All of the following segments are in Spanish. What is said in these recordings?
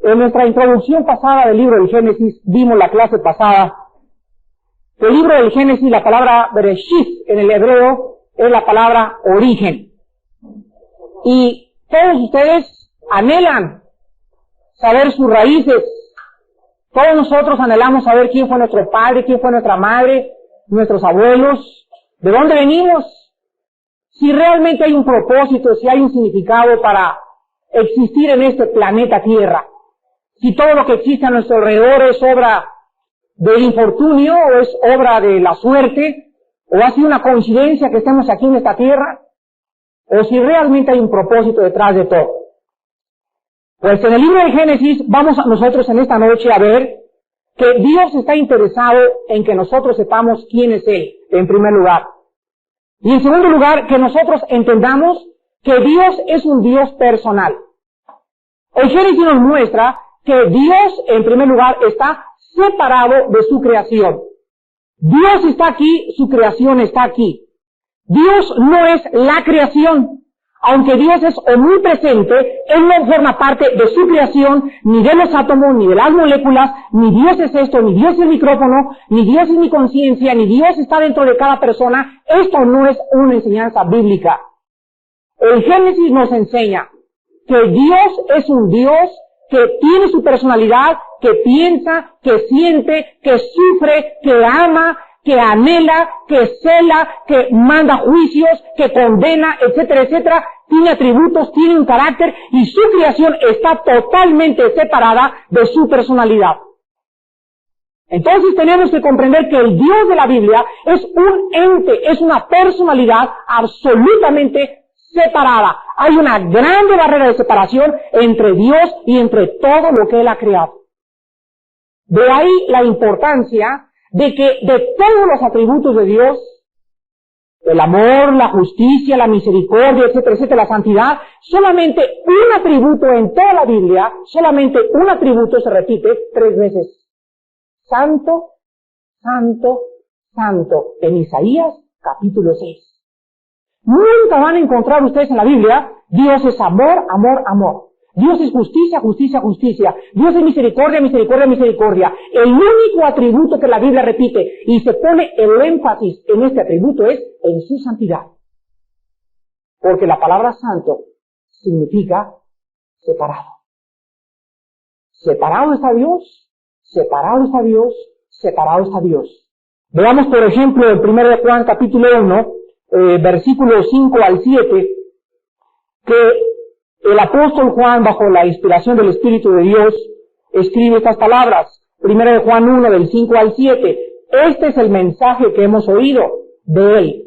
En nuestra introducción pasada del libro del Génesis, vimos la clase pasada, que el libro del Génesis, la palabra Bereshit en el hebreo, es la palabra origen. Y todos ustedes anhelan saber sus raíces. Todos nosotros anhelamos saber quién fue nuestro padre, quién fue nuestra madre, nuestros abuelos, de dónde venimos, si realmente hay un propósito, si hay un significado para existir en este planeta Tierra, si todo lo que existe a nuestro alrededor es obra del infortunio o es obra de la suerte, o ha sido una coincidencia que estemos aquí en esta Tierra, o si realmente hay un propósito detrás de todo. Pues en el libro de Génesis vamos nosotros en esta noche a ver que Dios está interesado en que nosotros sepamos quién es Él, en primer lugar. Y en segundo lugar, que nosotros entendamos que Dios es un Dios personal. El Génesis nos muestra que Dios, en primer lugar, está separado de su creación. Dios está aquí, su creación está aquí. Dios no es la creación. Aunque Dios es omnipresente, Él no forma parte de su creación, ni de los átomos, ni de las moléculas, ni Dios es esto, ni Dios es el micrófono, ni Dios es mi conciencia, ni Dios está dentro de cada persona. Esto no es una enseñanza bíblica. El Génesis nos enseña que Dios es un Dios que tiene su personalidad, que piensa, que siente, que sufre, que ama, que anhela, que cela, que manda juicios, que condena, etcétera, etcétera. Tiene atributos, tiene un carácter y su creación está totalmente separada de su personalidad. Entonces tenemos que comprender que el Dios de la Biblia es un ente, es una personalidad absolutamente separada. Hay una grande barrera de separación entre Dios y entre todo lo que Él ha creado. De ahí la importancia de que de todos los atributos de Dios, el amor, la justicia, la misericordia, etcétera, etcétera, la santidad, solamente un atributo en toda la Biblia, solamente un atributo se repite 3 veces. Santo, santo, santo, en Isaías capítulo 6. Nunca van a encontrar ustedes en la Biblia, Dios es amor, amor, amor. Dios es justicia, justicia, justicia. Dios es misericordia, misericordia, misericordia. El único atributo que la Biblia repite y se pone el énfasis en este atributo es en su santidad. Porque la palabra santo significa separado. Separado está Dios, separado está Dios, separado está Dios. Veamos por ejemplo el 1 de Juan capítulo 1, versículos 5 al 7, que el apóstol Juan, bajo la inspiración del Espíritu de Dios, escribe estas palabras. 1 de Juan 1, del 5 al 7. Este es el mensaje que hemos oído de Él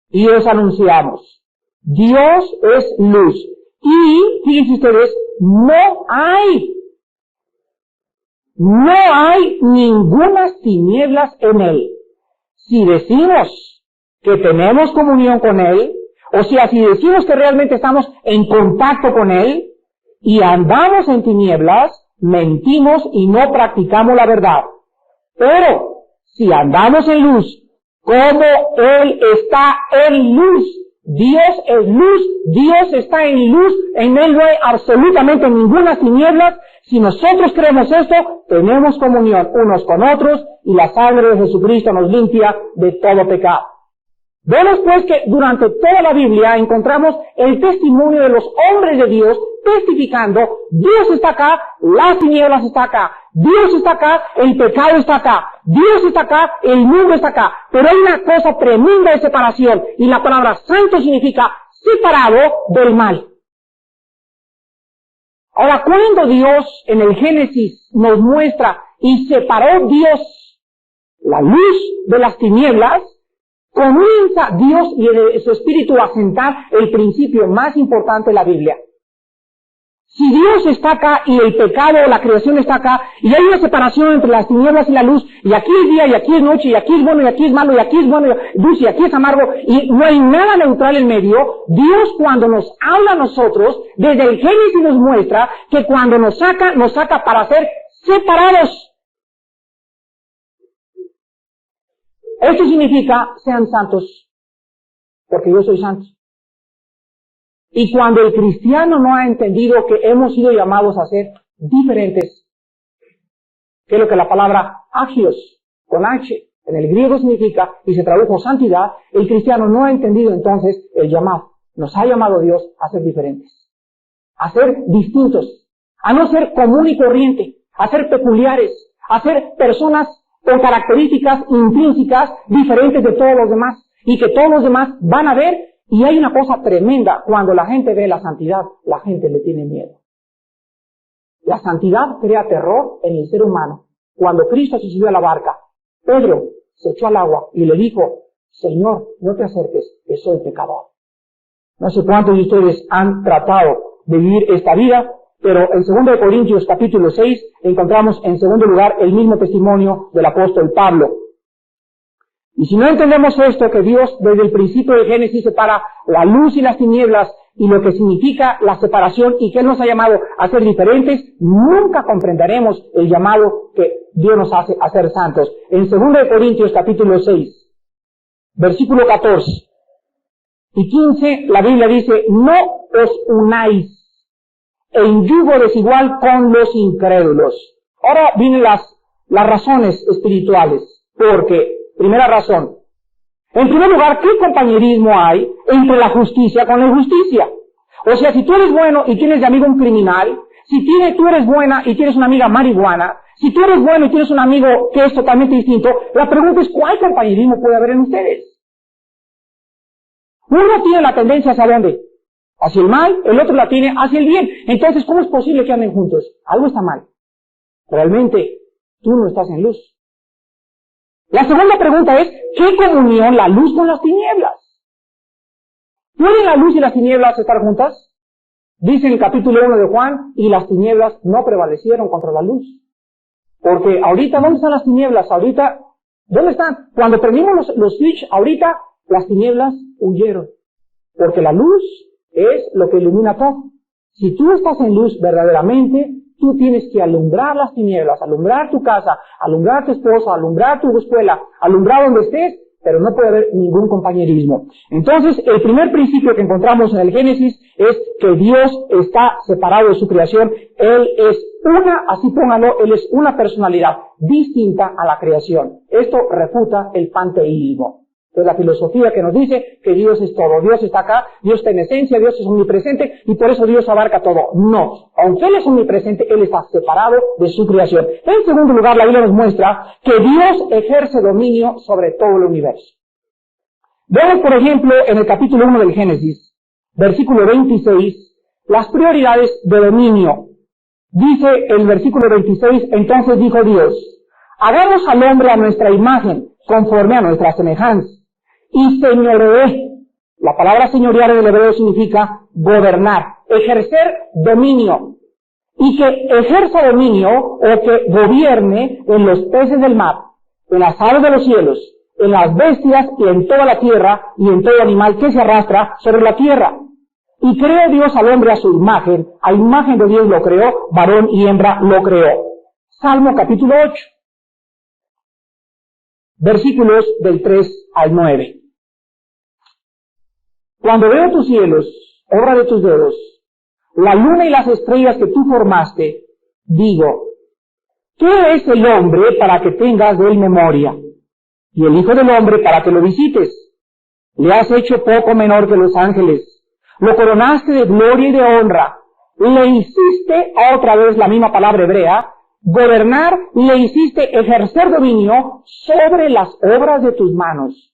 y os anunciamos. Dios es luz. Y, fíjense ustedes, no hay ningunas tinieblas en Él. Si decimos que tenemos comunión con Él, o sea, si decimos que realmente estamos en contacto con Él y andamos en tinieblas, mentimos y no practicamos la verdad. Pero si andamos en luz, como Él está en luz, Dios es luz, Dios está en luz, en Él no hay absolutamente ninguna tinieblas. Si nosotros creemos esto, tenemos comunión unos con otros y la sangre de Jesucristo nos limpia de todo pecado. Vemos pues que durante toda la Biblia encontramos el testimonio de los hombres de Dios testificando, Dios está acá, las tinieblas está acá, Dios está acá, el pecado está acá, Dios está acá, el mundo está acá. Pero hay una cosa tremenda de separación y la palabra santo significa separado del mal. Ahora, cuando Dios en el Génesis nos muestra y separó Dios la luz de las tinieblas, comienza Dios y su Espíritu a sentar el principio más importante de la Biblia. Si Dios está acá y el pecado, la creación está acá, y hay una separación entre las tinieblas y la luz, y aquí es día, y aquí es noche, y aquí es bueno, y aquí es malo, y aquí es bueno, y dulce, y aquí es amargo, y no hay nada neutral en medio, Dios cuando nos habla a nosotros, desde el Génesis nos muestra que cuando nos saca para ser separados. Esto significa, sean santos, porque yo soy santo. Y cuando el cristiano no ha entendido que hemos sido llamados a ser diferentes. Que es lo que la palabra agios, con H, en el griego significa, y se tradujo santidad. El cristiano no ha entendido entonces el llamado. Nos ha llamado Dios a ser diferentes, a ser distintos, a no ser común y corriente, a ser peculiares, a ser personas con características intrínsecas diferentes de todos los demás, y que todos los demás van a ver. Y hay una cosa tremenda: cuando la gente ve la santidad, la gente le tiene miedo. La santidad crea terror en el ser humano. Cuando Cristo se subió a la barca, Pedro se echó al agua y le dijo: Señor, no te acerques, que soy pecador. No sé cuántos de ustedes han tratado de vivir esta vida, pero en 2 Corintios capítulo 6 encontramos en segundo lugar el mismo testimonio del apóstol Pablo. Y si no entendemos esto, que Dios desde el principio de Génesis separa la luz y las tinieblas, y lo que significa la separación, y que Él nos ha llamado a ser diferentes, nunca comprenderemos el llamado que Dios nos hace a ser santos. En 2 Corintios capítulo 6, versículo 14 y 15, la Biblia dice: no os unáis en yugo desigual con los incrédulos. Ahora vienen las razones espirituales. Porque, primera razón, en primer lugar, ¿qué compañerismo hay entre la justicia con la injusticia? O sea, si tú eres bueno y tienes de amigo un criminal, si tú eres buena y tienes una amiga marihuana, si tú eres bueno y tienes un amigo que es totalmente distinto, la pregunta es: ¿cuál compañerismo puede haber en ustedes? Uno tiene la tendencia ¿hacia dónde? Hacia el mal, el otro la tiene hacia el bien. Entonces, ¿cómo es posible que anden juntos? Algo está mal. Realmente, tú no estás en luz. La segunda pregunta es: ¿qué comunión la luz con las tinieblas? ¿Pueden la luz y las tinieblas estar juntas? Dice en el capítulo 1 de Juan: y las tinieblas no prevalecieron contra la luz. Porque ahorita, ¿dónde están las tinieblas? Ahorita, ¿dónde están? Cuando prendimos los switch, ahorita, las tinieblas huyeron. Porque la luz es lo que ilumina todo. Si tú estás en luz verdaderamente, tú tienes que alumbrar las tinieblas, alumbrar tu casa, alumbrar tu esposa, alumbrar tu escuela, alumbrar donde estés, pero no puede haber ningún compañerismo. Entonces, el primer principio que encontramos en el Génesis es que Dios está separado de su creación. Él es así póngalo, Él es una personalidad distinta a la creación. Esto refuta el panteísmo. Es la filosofía que nos dice que Dios es todo. Dios está acá, Dios está en esencia, Dios es omnipresente y por eso Dios abarca todo. No. Aunque Él es omnipresente, Él está separado de su creación. En segundo lugar, la Biblia nos muestra que Dios ejerce dominio sobre todo el universo. Vemos, por ejemplo, en el capítulo 1 del Génesis, versículo 26, las prioridades de dominio. Dice el versículo 26: entonces dijo Dios: hagamos al hombre a nuestra imagen, conforme a nuestra semejanza, y señoree. La palabra señorear en el hebreo significa gobernar, ejercer dominio, y que ejerza dominio o que gobierne en los peces del mar, en las aves de los cielos, en las bestias y en toda la tierra y en todo animal que se arrastra sobre la tierra. Y creó Dios al hombre a su imagen, a imagen de Dios lo creó, varón y hembra lo creó. Salmo capítulo 8. Versículos del 3 al 9. Cuando veo tus cielos, obra de tus dedos, la luna y las estrellas que tú formaste, digo: ¿qué es el hombre para que tengas de él memoria? Y el hijo del hombre para que lo visites. Le has hecho poco menor que los ángeles, lo coronaste de gloria y de honra, le hiciste, otra vez la misma palabra hebrea, gobernar, le hiciste ejercer dominio sobre las obras de tus manos.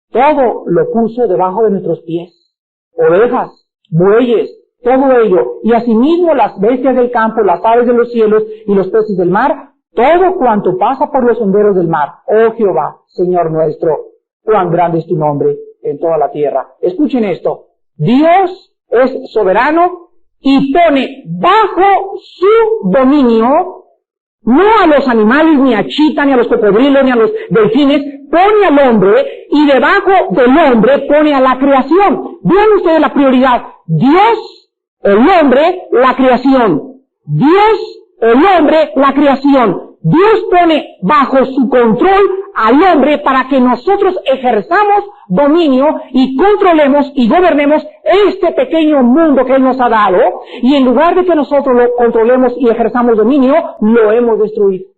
Todo lo puso debajo de nuestros pies: ovejas, bueyes, todo ello, y asimismo las bestias del campo, las aves de los cielos y los peces del mar, todo cuanto pasa por los senderos del mar. Oh Jehová, Señor nuestro, cuán grande es tu nombre en toda la tierra. Escuchen esto: Dios es soberano y pone bajo su dominio no a los animales, ni a chita, ni a los cocodrilos, ni a los delfines, pone al hombre, y debajo del hombre pone a la creación. Vean ustedes la prioridad: Dios, el hombre, la creación. Dios, el hombre, la creación. Dios pone bajo su control al hombre para que nosotros ejerzamos dominio y controlemos y gobernemos este pequeño mundo que Él nos ha dado, y en lugar de que nosotros lo controlemos y ejerzamos dominio, lo hemos destruido.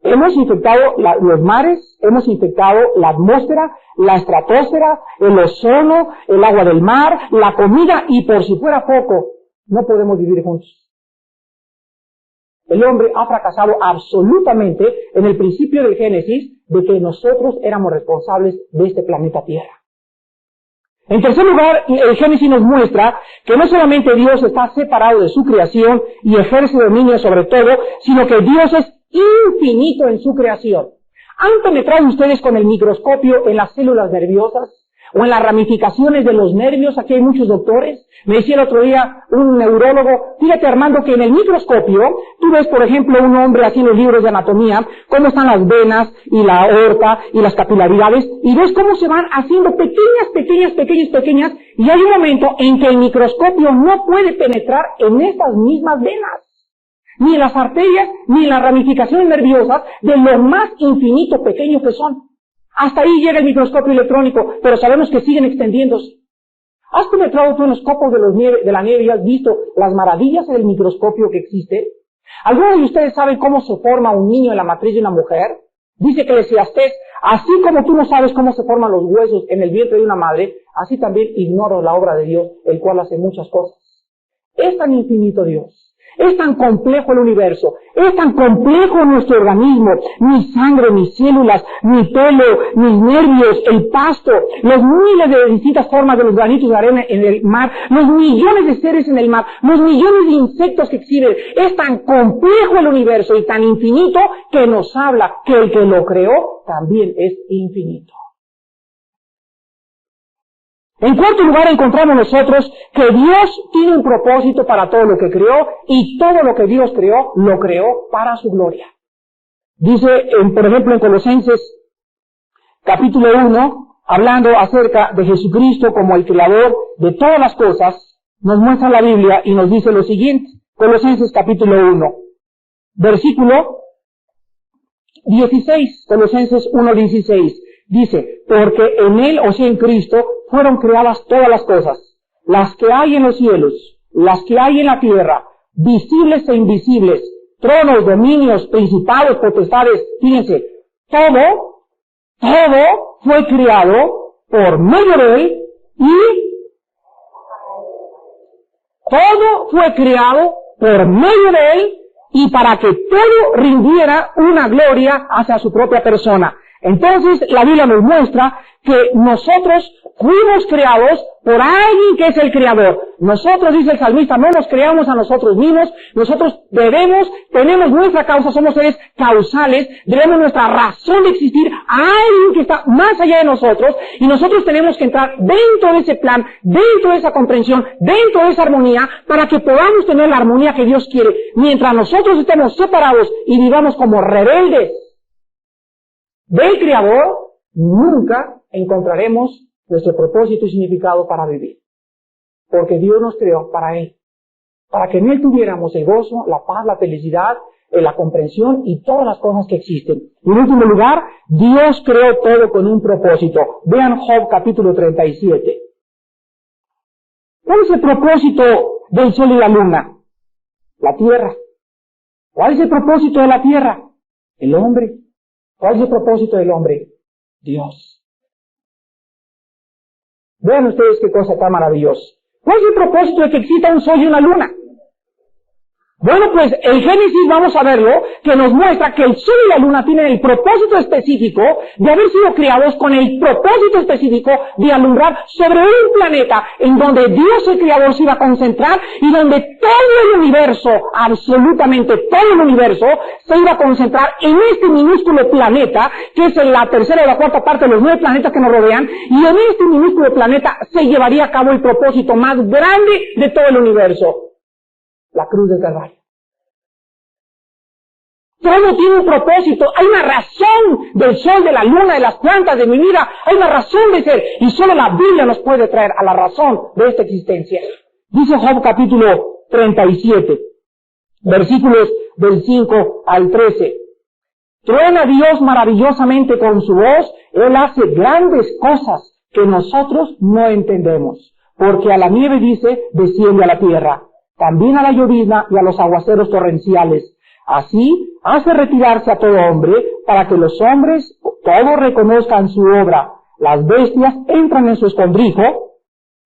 Hemos infectado los mares, hemos infectado la atmósfera, la estratosfera, el ozono, el agua del mar, la comida, y por si fuera poco, no podemos vivir juntos. El hombre ha fracasado absolutamente en el principio del Génesis de que nosotros éramos responsables de este planeta Tierra. En tercer lugar, el Génesis nos muestra que no solamente Dios está separado de su creación y ejerce dominio sobre todo, sino que Dios es infinito en su creación. ¿Han penetrado ustedes con el microscopio en las células nerviosas o en las ramificaciones de los nervios? Aquí hay muchos doctores. Me decía el otro día un neurólogo, fíjate Armando, que en el microscopio tú ves, por ejemplo, un hombre así en los libros de anatomía, cómo están las venas y la aorta y las capilaridades, y ves cómo se van haciendo pequeñas, y hay un momento en que el microscopio no puede penetrar en estas mismas venas, ni en las arterias, ni en las ramificaciones nerviosas, de lo más infinito pequeño que son. Hasta ahí llega el microscopio electrónico, pero sabemos que siguen extendiéndose. ¿Has penetrado tú en los copos de la nieve y has visto las maravillas del microscopio que existe? ¿Algunos de ustedes saben cómo se forma un niño en la matriz de una mujer? Dice que Eclesiastés, así como tú no sabes cómo se forman los huesos en el vientre de una madre, así también ignoro la obra de Dios, el cual hace muchas cosas. Es tan infinito Dios. Es tan complejo el universo, es tan complejo nuestro organismo, mi sangre, mis células, mi pelo, mis nervios, el pasto, los miles de distintas formas de los granitos de arena en el mar, los millones de seres en el mar, los millones de insectos que existen. Es tan complejo el universo y tan infinito que nos habla que el que lo creó también es infinito. En cuarto lugar, encontramos nosotros que Dios tiene un propósito para todo lo que creó, y todo lo que Dios creó, lo creó para su gloria. Dice, por ejemplo, en Colosenses capítulo 1, hablando acerca de Jesucristo como el creador de todas las cosas, nos muestra la Biblia y nos dice lo siguiente. Colosenses capítulo 1, versículo 16, Colosenses 1:16. Dice, porque en Él, o sea en Cristo, fueron creadas todas las cosas, las que hay en los cielos, las que hay en la tierra, visibles e invisibles, tronos, dominios, principados, potestades. Fíjense, todo fue creado por medio de Él, y todo fue creado por medio de Él, y para que todo rindiera una gloria hacia su propia persona. Entonces, la Biblia nos muestra que nosotros fuimos creados por alguien que es el creador. Nosotros, dice el salmista, no nos creamos a nosotros mismos, nosotros tenemos nuestra causa, somos seres causales, debemos nuestra razón de existir a alguien que está más allá de nosotros, y nosotros tenemos que entrar dentro de ese plan, dentro de esa comprensión, dentro de esa armonía, para que podamos tener la armonía que Dios quiere. Mientras nosotros estemos separados y vivamos como rebeldes del Creador, nunca encontraremos nuestro propósito y significado para vivir. Porque Dios nos creó para Él. Para que en Él tuviéramos el gozo, la paz, la felicidad, la comprensión y todas las cosas que existen. Y en último lugar, Dios creó todo con un propósito. Vean Job capítulo 37. ¿Cuál es el propósito del sol y la luna? La tierra. ¿Cuál es el propósito de la tierra? El hombre. ¿Cuál es el propósito del hombre? Dios. Vean ustedes qué cosa tan maravillosa. ¿Cuál es el propósito de que exista un sol y una luna? Bueno, pues el Génesis, vamos a verlo, que nos muestra que el sol y la luna tienen el propósito específico de haber sido creados con el propósito específico de alumbrar sobre un planeta en donde Dios el Creador se iba a concentrar, y donde todo el universo, absolutamente todo el universo, se iba a concentrar en este minúsculo planeta, que es la tercera o la cuarta parte de los 9 planetas que nos rodean, y en este minúsculo planeta se llevaría a cabo el propósito más grande de todo el universo. La cruz del Calvario. Todo tiene un propósito. Hay una razón del sol, de la luna, de las plantas, de mi vida. Hay una razón de ser. Y solo la Biblia nos puede traer a la razón de esta existencia. Dice Job capítulo 37. Versículos del 5 al 13. Truena Dios maravillosamente con su voz, Él hace grandes cosas que nosotros no entendemos. Porque a la nieve dice, desciende a la tierra, también a la llovizna y a los aguaceros torrenciales. Así hace retirarse a todo hombre, para que los hombres todos reconozcan su obra. Las bestias entran en su escondrijo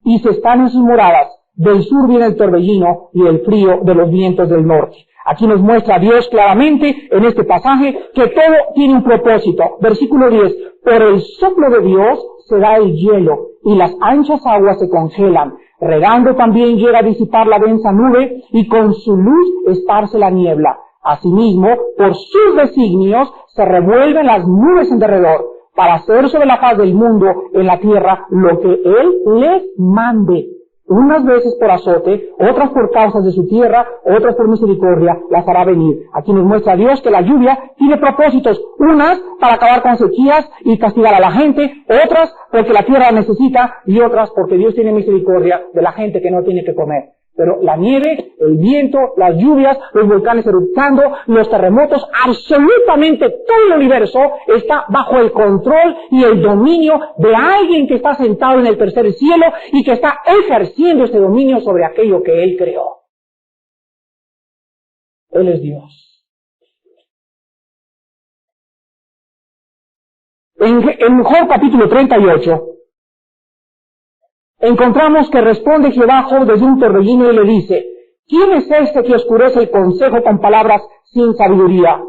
y se están en sus moradas. Del sur viene el torbellino y el frío de los vientos del norte. Aquí nos muestra Dios claramente en este pasaje que todo tiene un propósito. Versículo 10. Por el soplo de Dios se da el hielo y las anchas aguas se congelan. Regando también llega a disipar la densa nube y con su luz esparce la niebla. Asimismo, por sus designios se revuelven las nubes en derredor para hacer sobre la faz del mundo en la tierra lo que Él les mande. Unas veces por azote, otras por causas de su tierra, otras por misericordia, las hará venir. Aquí nos muestra Dios que la lluvia tiene propósitos, unas para acabar con sequías y castigar a la gente, otras porque la tierra la necesita y otras porque Dios tiene misericordia de la gente que no tiene que comer. Pero la nieve, el viento, las lluvias, los volcanes eruptando, los terremotos, absolutamente todo el universo está bajo el control y el dominio de alguien que está sentado en el tercer cielo y que está ejerciendo ese dominio sobre aquello que Él creó. Él es Dios. En Job capítulo 38, encontramos que responde Jehová a Job desde un torbellino y le dice, ¿quién es este que oscurece el consejo con palabras sin sabiduría?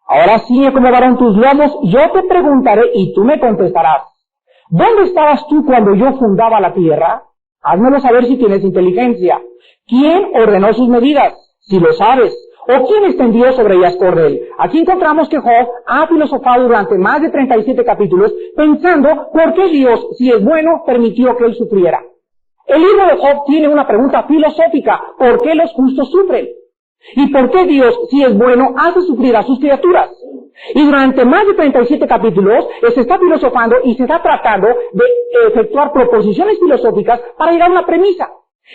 Ahora ciñe como varón tus lomos, yo te preguntaré y tú me contestarás. ¿Dónde estabas tú cuando yo fundaba la tierra? Házmelo saber si tienes inteligencia. ¿Quién ordenó sus medidas? Si lo sabes. ¿O quién extendió sobre ellas cordel? Aquí encontramos que Job ha filosofado durante más de 37 capítulos pensando por qué Dios, si es bueno, permitió que él sufriera. El libro de Job tiene una pregunta filosófica. ¿Por qué los justos sufren? ¿Y por qué Dios, si es bueno, hace sufrir a sus criaturas? Y durante más de 37 capítulos se está filosofando y se está tratando de efectuar proposiciones filosóficas para llegar a una premisa.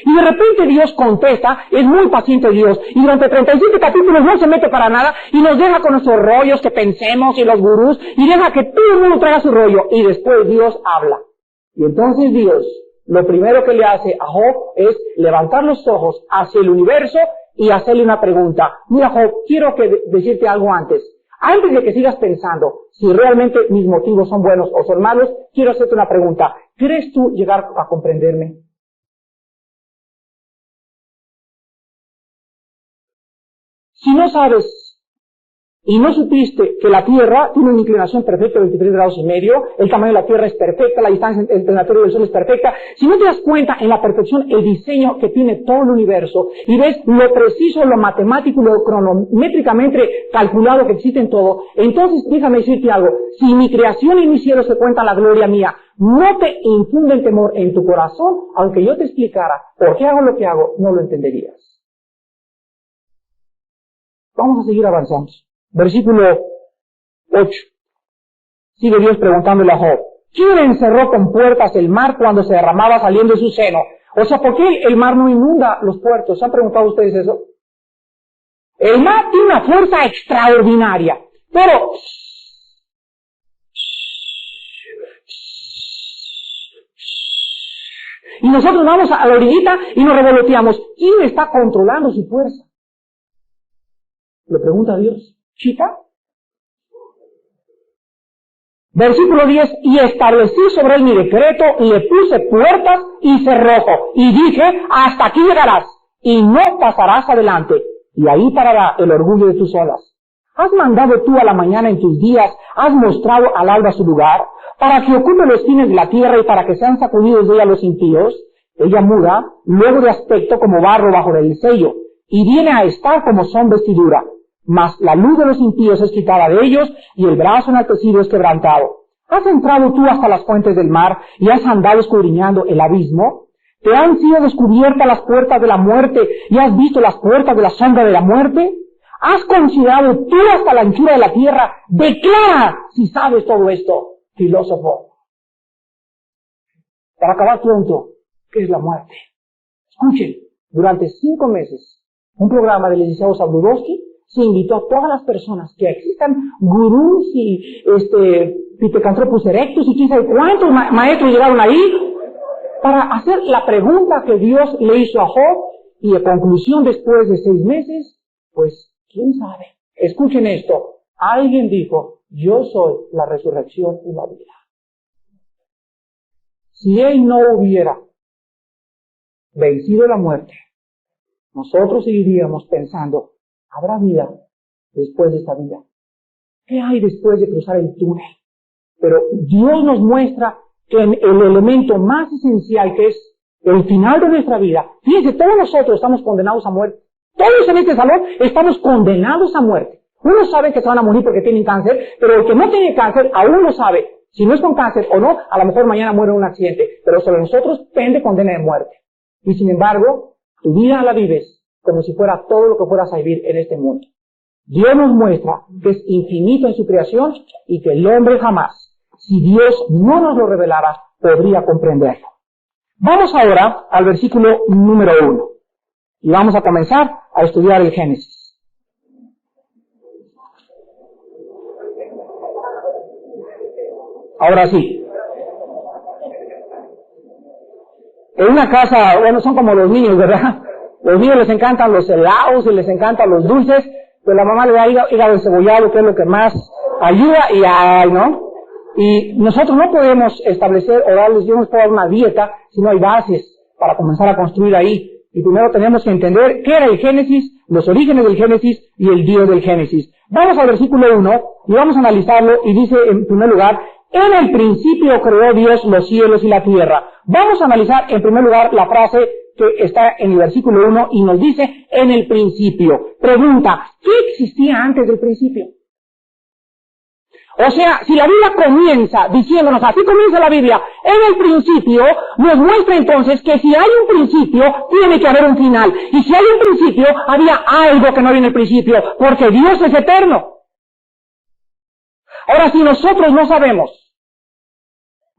Y de repente Dios contesta, es muy paciente Dios, y durante 37 capítulos no se mete para nada, y nos deja con nuestros rollos que pensemos, y los gurús, y deja que todo el mundo traiga su rollo, y después Dios habla. Y entonces Dios, lo primero que le hace a Job es levantar los ojos hacia el universo y hacerle una pregunta. Mira Job, quiero decirte algo antes. Antes de que sigas pensando si realmente mis motivos son buenos o son malos, quiero hacerte una pregunta. ¿Crees tú llegar a comprenderme? Si no sabes y no supiste que la Tierra tiene una inclinación perfecta de 23 grados y medio, el tamaño de la Tierra es perfecta, la distancia entre la Tierra y el Sol es perfecta, si no te das cuenta en la perfección el diseño que tiene todo el universo y ves lo preciso, lo matemático, lo cronométricamente calculado que existe en todo, entonces déjame decirte algo, si mi creación y mi cielo se cuentan la gloria mía, no te infunden temor en tu corazón, aunque yo te explicara por qué hago lo que hago, no lo entenderías. Vamos a seguir avanzando. Versículo 8. Sigue Dios preguntándole a Job, ¿quién encerró con puertas el mar cuando se derramaba saliendo de su seno? O sea, ¿por qué el mar no inunda los puertos? ¿Se han preguntado ustedes eso? El mar tiene una fuerza extraordinaria, pero y nosotros vamos a la orillita y nos revoloteamos. ¿Quién está controlando su fuerza? Le pregunta a Dios, ¿chica? Versículo 10, y establecí sobre él mi decreto, y le puse puertas y cerrojo, y dije, hasta aquí llegarás, y no pasarás adelante, y ahí parará el orgullo de tus olas. ¿Has mandado tú a la mañana en tus días, has mostrado al alba su lugar, para que ocupe los fines de la tierra y para que sean sacudidos de ella los impíos? Ella muda, luego de aspecto como barro bajo el sello, y viene a estar como son vestidura. Mas la luz de los impíos es quitada de ellos, y el brazo enaltecido es quebrantado. ¿Has entrado tú hasta las fuentes del mar, y has andado escudriñando el abismo? ¿Te han sido descubiertas las puertas de la muerte, y has visto las puertas de la sombra de la muerte? ¿Has considerado tú hasta la anchura de la tierra? Declara si sabes todo esto, filósofo. Para acabar pronto, ¿qué es la muerte? Escuchen, durante 5 meses, un programa del licenciado Sabludowski, se invitó a todas las personas que existan, gurús y Pithecanthropus erectus y quién sabe cuántos maestros llegaron ahí, para hacer la pregunta que Dios le hizo a Job, y a conclusión después de 6 meses, pues, quién sabe. Escuchen esto, alguien dijo, yo soy la resurrección y la vida. Si él no hubiera vencido la muerte, nosotros seguiríamos pensando, ¿habrá vida después de esta vida? ¿Qué hay después de cruzar el túnel? Pero Dios nos muestra que el elemento más esencial, que es el final de nuestra vida, fíjense, todos nosotros estamos condenados a muerte. Todos en este salón estamos condenados a muerte. Unos saben que se van a morir porque tienen cáncer, pero el que no tiene cáncer aún no sabe si no es con cáncer o no, a lo mejor mañana muere en un accidente, pero sobre nosotros pende condena de muerte. Y sin embargo, tu vida la vives como si fuera todo lo que fueras a vivir en este mundo. Dios nos muestra que es infinito en su creación y que el hombre jamás, si Dios no nos lo revelara, podría comprenderlo. Vamos ahora al versículo número 1 y vamos a comenzar a estudiar el Génesis. Ahora sí. En una casa, bueno, son como los niños, ¿verdad? Los niños les encantan los helados y les encantan los dulces, pero la mamá le da hígado encebollado, que es lo que más ayuda, y ay, ¿no? Y nosotros no podemos establecer o darles, yo no les puedo dar una dieta si no hay bases para comenzar a construir ahí. Y primero tenemos que entender qué era el Génesis, los orígenes del Génesis y el Dios del Génesis. Vamos al versículo 1 y vamos a analizarlo, y dice en primer lugar, en el principio creó Dios los cielos y la tierra. Vamos a analizar en primer lugar la frase que está en el versículo 1 y nos dice, en el principio. Pregunta, ¿qué existía antes del principio? O sea, si la Biblia comienza diciéndonos, así comienza la Biblia, en el principio, nos muestra entonces que si hay un principio, tiene que haber un final. Y si hay un principio, había algo que no había en el principio, porque Dios es eterno. Ahora, si nosotros no sabemos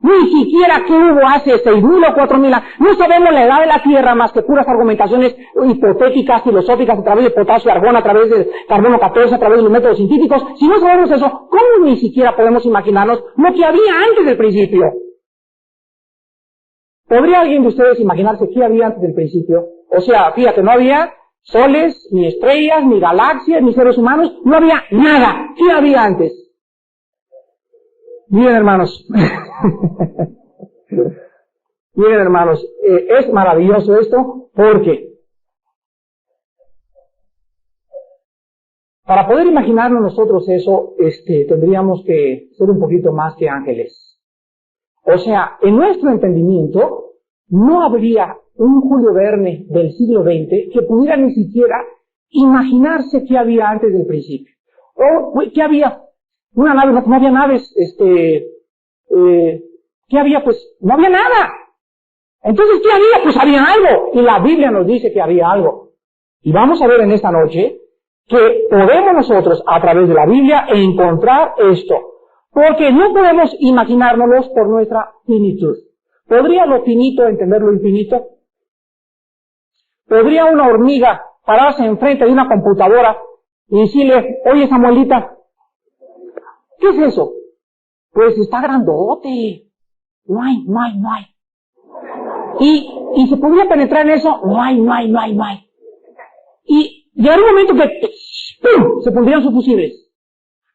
ni siquiera qué hubo hace 6.000 o 4.000 años, no sabemos la edad de la Tierra más que puras argumentaciones hipotéticas, filosóficas, a través de potasio y argón, a través de carbono 14, a través de los métodos científicos, si no sabemos eso, ¿cómo ni siquiera podemos imaginarnos lo que había antes del principio? ¿Podría alguien de ustedes imaginarse qué había antes del principio? O sea, fíjate, no había soles, ni estrellas, ni galaxias, ni seres humanos, no había nada. ¿Qué había antes? Miren, hermanos, miren, hermanos, es maravilloso esto, porque para poder imaginarnos nosotros eso, tendríamos que ser un poquito más que ángeles. O sea, en nuestro entendimiento, no habría un Julio Verne del siglo XX que pudiera ni siquiera imaginarse qué había antes del principio. O qué había. Una nave, no había naves, ¿qué había? Pues no había nada. Entonces, ¿qué había? Pues había algo. Y la Biblia nos dice que había algo. Y vamos a ver en esta noche que podemos nosotros, a través de la Biblia, encontrar esto. Porque no podemos imaginárnoslos por nuestra finitud. ¿Podría lo finito entender lo infinito? ¿Podría una hormiga pararse enfrente de una computadora y decirle, oye, Samuelita, ¿qué es eso? Pues está grandote. No hay. Y se podría penetrar en eso. No hay. Y llegará un momento que ¡pum!, se pondrían sus fusibles.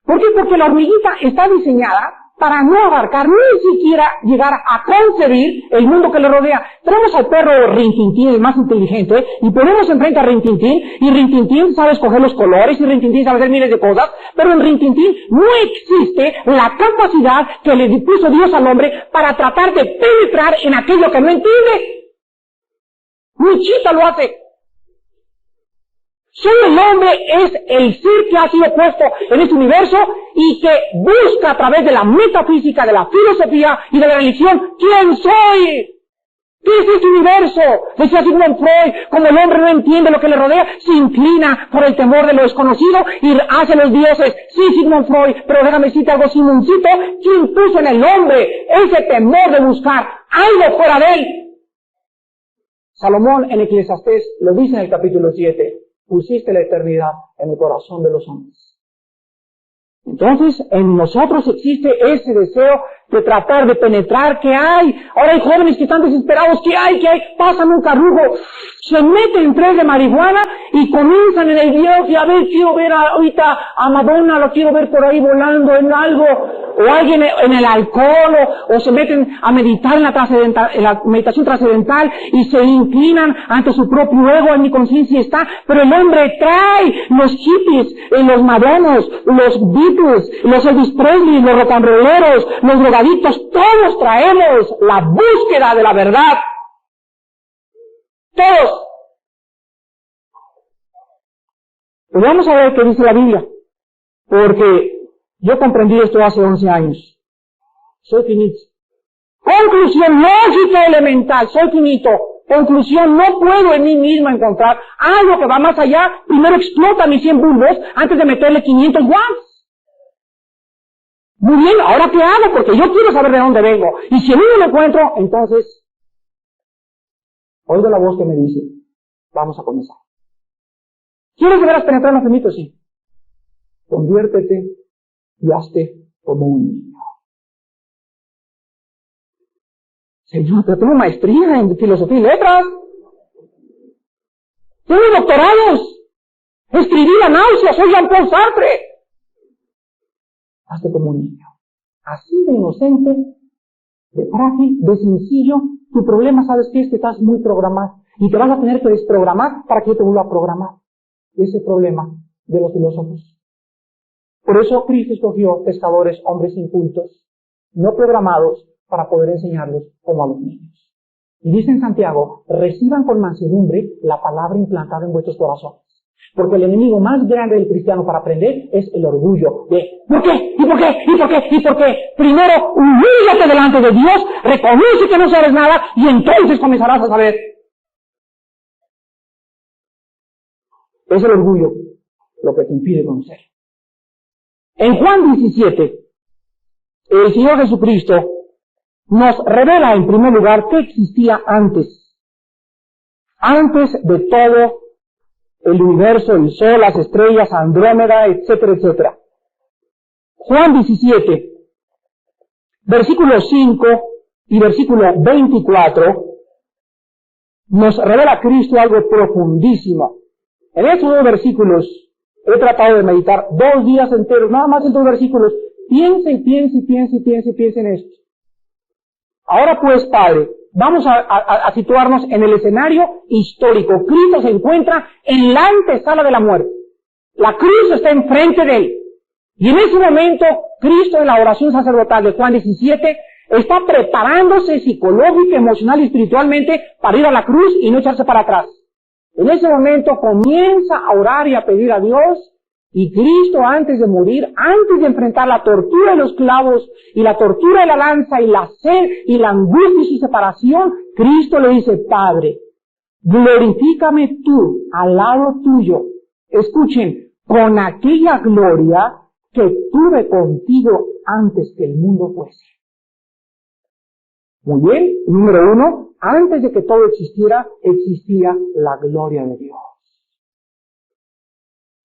¿Por qué? Porque la hormiguita está diseñada para no abarcar ni siquiera llegar a concebir el mundo que le rodea. Tenemos al perro Rintintín, el más inteligente, y ponemos enfrente a Rintintín, y Rintintín sabe escoger los colores, y Rintintín sabe hacer miles de cosas, pero en Rintintín no existe la capacidad que le puso Dios al hombre para tratar de penetrar en aquello que no entiende. Ni Chita lo hace. Solo el hombre es el ser que ha sido puesto en este universo y que busca a través de la metafísica, de la filosofía y de la religión, ¿quién soy? ¿Qué es este universo? Decía Sigmund Freud, como el hombre no entiende lo que le rodea, se inclina por el temor de lo desconocido y hace los dioses. Sí, Sigmund Freud, pero déjame decirte algo, Simoncito, ¿quién puso en el hombre ese temor de buscar algo fuera de él? Salomón en Eclesiastés lo dice en el capítulo 7. pusiste la eternidad en el corazón de los hombres. Entonces, en nosotros existe ese deseo de tratar de penetrar. ¿Qué hay? Ahora hay jóvenes que están desesperados. ¿Qué hay? ¿Qué hay? Pasan un carrujo, se meten 3 de marihuana y comienzan en el video que, a ver, quiero ver ahorita a Madonna, lo quiero ver por ahí volando en algo, o alguien en el alcohol, o se meten a meditar en la meditación trascendental y se inclinan ante su propio ego. En mi conciencia está, pero el hombre trae los hippies, los madonos, los Beatles, los Elvis Presley, los rock and rolleros, los drogadictos, todos traemos la búsqueda de la verdad. Todos. Pues vamos a ver qué dice la Biblia, porque yo comprendí esto hace 11 años. Soy finito. Conclusión lógica elemental, soy finito. Conclusión, no puedo en mí mismo encontrar algo que va más allá. Primero explota mis 100 bulbos antes de meterle 500 watts. Muy bien, ¿ahora qué hago? Porque yo quiero saber de dónde vengo. Y si en mí no lo encuentro, entonces oigo la voz que me dice, vamos a comenzar. ¿Quieres de veras penetrar en los mitos? Sí. Conviértete y hazte como un niño. Señor, pero tengo maestría en filosofía y letras. Tengo doctorados. Escribí La náusea, soy Jean-Paul Sartre. Hazte como un niño. Así de inocente, de frágil, de sencillo. Tu problema, ¿sabes qué? Es que estás muy programado. Y te vas a tener que desprogramar para que yo te vuelva a programar. Ese problema de los filósofos. Por eso Cristo escogió pescadores, hombres incultos, no programados, para poder enseñarlos como a los niños. Y dice en Santiago, reciban con mansedumbre la palabra implantada en vuestros corazones. Porque el enemigo más grande del cristiano para aprender es el orgullo de ¿por qué? ¿Y por qué? ¿Y por qué? ¿Y por qué? Primero, humíllate delante de Dios, reconoce que no sabes nada y entonces comenzarás a saber. Es el orgullo lo que te impide conocer. En Juan 17, el Señor Jesucristo nos revela en primer lugar qué existía antes de todo el universo, el sol, las estrellas, Andrómeda, etcétera, etcétera. Juan 17, versículo 5 y versículo 24, nos revela Cristo algo profundísimo. En estos 2 versículos he tratado de meditar 2 días enteros, nada más en 2 versículos. Piense y piense y piense y piense y piense en esto. Ahora pues, Padre, vamos a situarnos en el escenario histórico. Cristo se encuentra en la antesala de la muerte. La cruz está enfrente de él. Y en ese momento, Cristo en la oración sacerdotal de Juan 17 está preparándose psicológica, emocional y espiritualmente para ir a la cruz y no echarse para atrás. En ese momento comienza a orar y a pedir a Dios. Y Cristo, antes de morir, antes de enfrentar la tortura de los clavos y la tortura de la lanza y la sed y la angustia y su separación, Cristo le dice, Padre, glorifícame tú al lado tuyo. Escuchen, con aquella gloria que tuve contigo antes que el mundo fuese. Muy bien, número 1, antes de que todo existiera, existía la gloria de Dios.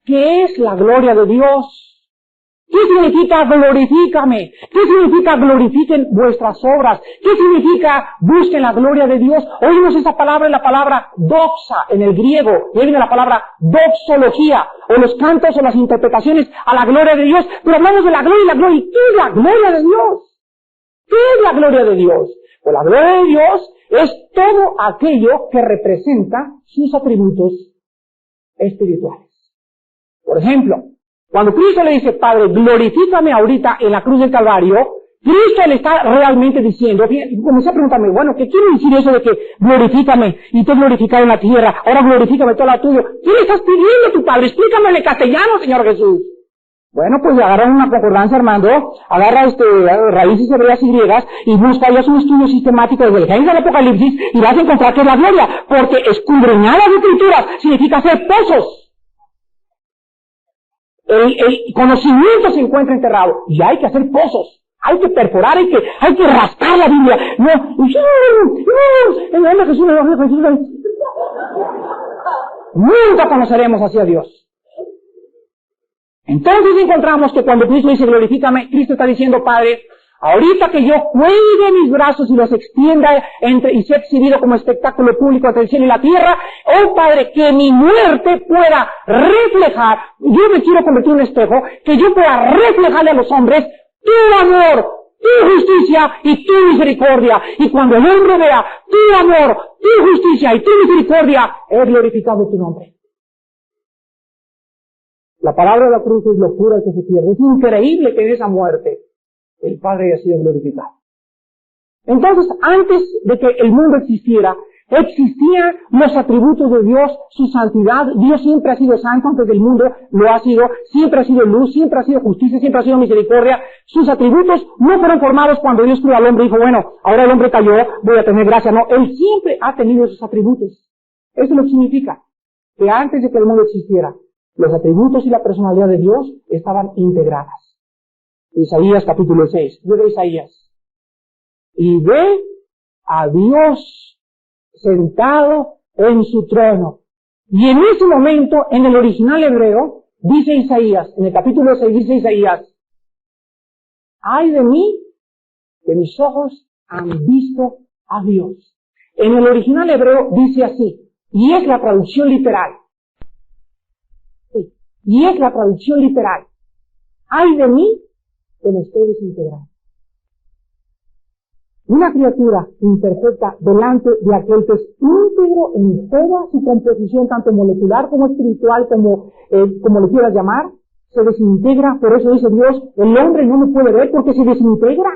¿Qué es la gloria de Dios? ¿Qué significa glorifícame? ¿Qué significa glorifiquen vuestras obras? ¿Qué significa busquen la gloria de Dios? Oímos esa palabra en la palabra doxa en el griego, y ahí viene la palabra doxología, o los cantos o las interpretaciones a la gloria de Dios, pero hablamos de la gloria y la gloria. ¿Y qué es la gloria de Dios? ¿Qué es la gloria de Dios? Pues la gloria de Dios es todo aquello que representa sus atributos espirituales. Por ejemplo, cuando Cristo le dice, Padre, glorifícame ahorita en la cruz del Calvario, Cristo le está realmente diciendo, comencé a preguntarme, bueno, ¿qué quiere decir eso de que glorifícame y te he glorificado en la tierra, ahora glorifícame todo lo tuyo? ¿Qué le estás pidiendo a tu Padre? Explícamelo en castellano, Señor Jesús. Bueno, pues agarra una concordancia, Armando, agarra raíces hebreas y griegas y busca ya un estudio sistemático desde el Génesis al Apocalipsis y vas a encontrar que es la gloria, porque escudriñar las Escrituras significa hacer pozos. El conocimiento se encuentra enterrado y hay que hacer pozos, hay que perforar, hay que rascar la Biblia. nunca conoceremos hacia Dios. Entonces encontramos que cuando Cristo dice glorifícame, Cristo está diciendo, Padre, ahorita que yo cuelgue mis brazos y los extienda y sea exhibido como espectáculo público entre el cielo y la tierra, oh Padre, que mi muerte pueda reflejar, yo me quiero convertir en un espejo, que yo pueda reflejarle a los hombres tu amor, tu justicia y tu misericordia. Y cuando el hombre vea tu amor, tu justicia y tu misericordia, he glorificado tu nombre. La palabra de la cruz es locura que se pierde. Es increíble que en esa muerte el Padre haya sido glorificado. Entonces, antes de que el mundo existiera, existían los atributos de Dios, su santidad. Dios siempre ha sido santo antes del mundo, lo ha sido, siempre ha sido luz, siempre ha sido justicia, siempre ha sido misericordia. Sus atributos no fueron formados cuando Dios creó al hombre y dijo, bueno, ahora el hombre cayó, voy a tener gracia. No, Él siempre ha tenido esos atributos. Eso es lo que significa que antes de que el mundo existiera, los atributos y la personalidad de Dios estaban integradas. Isaías capítulo 6. Yo de Isaías. Y ve a Dios sentado en su trono. Y en ese momento, en el original hebreo, dice Isaías, en el capítulo 6 dice Isaías, ay de mí, que mis ojos han visto a Dios. En el original hebreo dice así, y es la traducción literal. Sí, y es la traducción literal. Ay de mí, que me estoy desintegrando. Una criatura imperfecta delante de aquel que es íntegro en toda su composición, tanto molecular como espiritual, como le quieras llamar, se desintegra. Por eso dice Dios, el hombre no me puede ver porque se desintegra.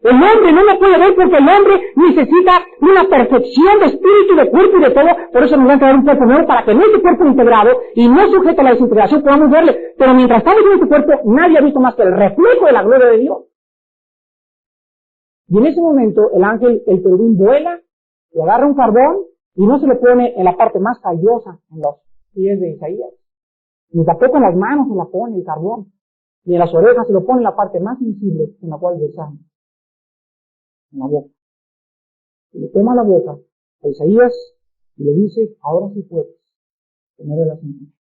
El hombre no me puede ver porque el hombre necesita una perfección de espíritu, de cuerpo y de todo. Por eso nos va a entregar un cuerpo nuevo para que en este cuerpo integrado y no sujeto a la desintegración podamos verle. Pero mientras estamos en este cuerpo, nadie ha visto más que el reflejo de la gloria de Dios. Y en ese momento el ángel, el querubín, vuela, le agarra un carbón y no se le pone en la parte más callosa, en los pies de Isaías. Ni tampoco en las manos se la pone el carbón. Ni en las orejas se lo pone en la parte más sensible, en la cual desana. En la boca. Y le toma la boca a Isaías y le dice, ahora sí puedes tener relación.